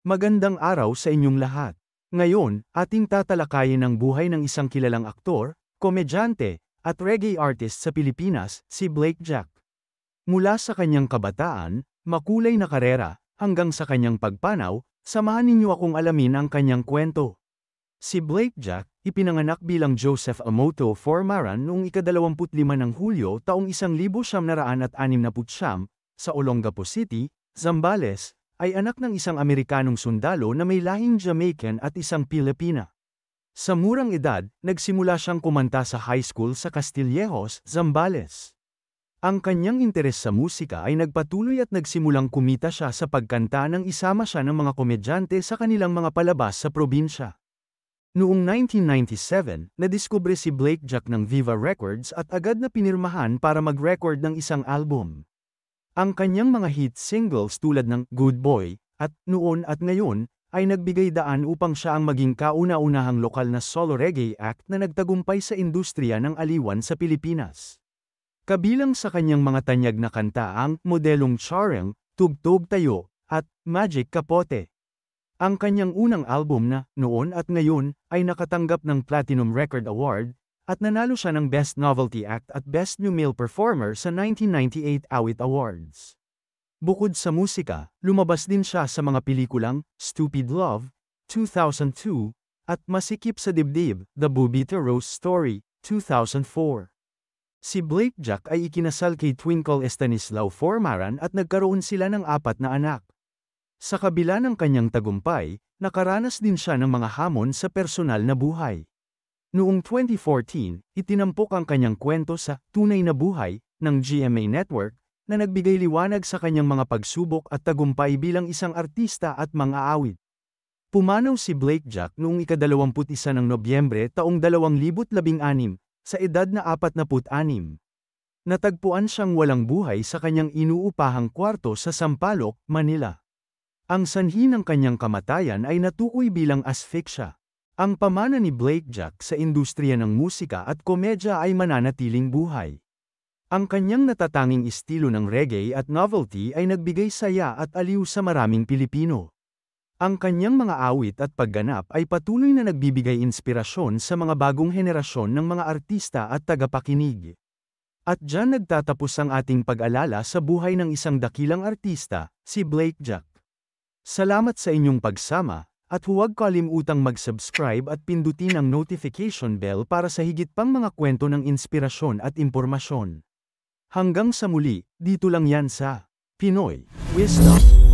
Magandang araw sa inyong lahat. Ngayon, ating tatalakayin ang buhay ng isang kilalang aktor, komedyante, at reggae artist sa Pilipinas, si Blake Jack. Mula sa kanyang kabataan, makulay na karera, hanggang sa kanyang pagpanaw, samahan ninyo akong alamin ang kanyang kwento. Si Blake Jack, ipinanganak bilang Joseph Amoto Formaran noong ika-25 ng Hulyo taong 1969 sa Olongapo City, Zambales, ay anak ng isang Amerikanong sundalo na may lahing Jamaican at isang Pilipina. Sa murang edad, nagsimula siyang kumanta sa high school sa Castillejos, Zambales. Ang kanyang interes sa musika ay nagpatuloy at nagsimulang kumita siya sa pagkanta nang isama siya ng mga komedyante sa kanilang mga palabas sa probinsya. Noong 1997, nadiskubre si Blake Jack ng Viva Records at agad na pinirmahan para mag-record ng isang album. Ang kanyang mga hit singles tulad ng Good Boy at Noon at Ngayon ay nagbigay daan upang siya ang maging kauna-unahang lokal na solo reggae act na nagtagumpay sa industriya ng aliwan sa Pilipinas. Kabilang sa kanyang mga tanyag na kanta ang Modelong Charang, Tugtog Tayo, at Magic Kapote. Ang kanyang unang album na Noon at Ngayon ay nakatanggap ng Platinum Record Award at nanalo siya ng Best Novelty Act at Best New Male Performer sa 1998 Awit Awards. Bukod sa musika, lumabas din siya sa mga pelikulang Stupid Love, 2002, at Masikip sa Dibdib, The Bubita Rose Story, 2004. Si Blake Jack ay ikinasal kay Twinkle Estanislao Formaran at nagkaroon sila ng 4 na anak. Sa kabila ng kanyang tagumpay, nakaranas din siya ng mga hamon sa personal na buhay. Noong 2014, itinampok ang kanyang kwento sa Tunay na Buhay ng GMA Network na nagbigay liwanag sa kanyang mga pagsubok at tagumpay bilang isang artista at mang-aawit. Pumanaw si Blake Jack noong ika-21 ng Nobyembre taong 2016 sa edad na 46. Natagpuan siyang walang buhay sa kanyang inuupahang kwarto sa Sampaloc, Manila. Ang sanhi ng kanyang kamatayan ay natukoy bilang asphyxia. Ang pamana ni Blake Jack sa industriya ng musika at komedya ay mananatiling buhay. Ang kanyang natatanging estilo ng reggae at novelty ay nagbigay saya at aliw sa maraming Pilipino. Ang kanyang mga awit at pagganap ay patuloy na nagbibigay inspirasyon sa mga bagong henerasyon ng mga artista at tagapakinig. At diyan nagtatapos ang ating pag-alala sa buhay ng isang dakilang artista, si Blake Jack. Salamat sa inyong pagsama. At huwag kalimutang mag-subscribe at pindutin ang notification bell para sa higit pang mga kwento ng inspirasyon at impormasyon. Hanggang sa muli, dito lang yan sa Pinoy Wisdom.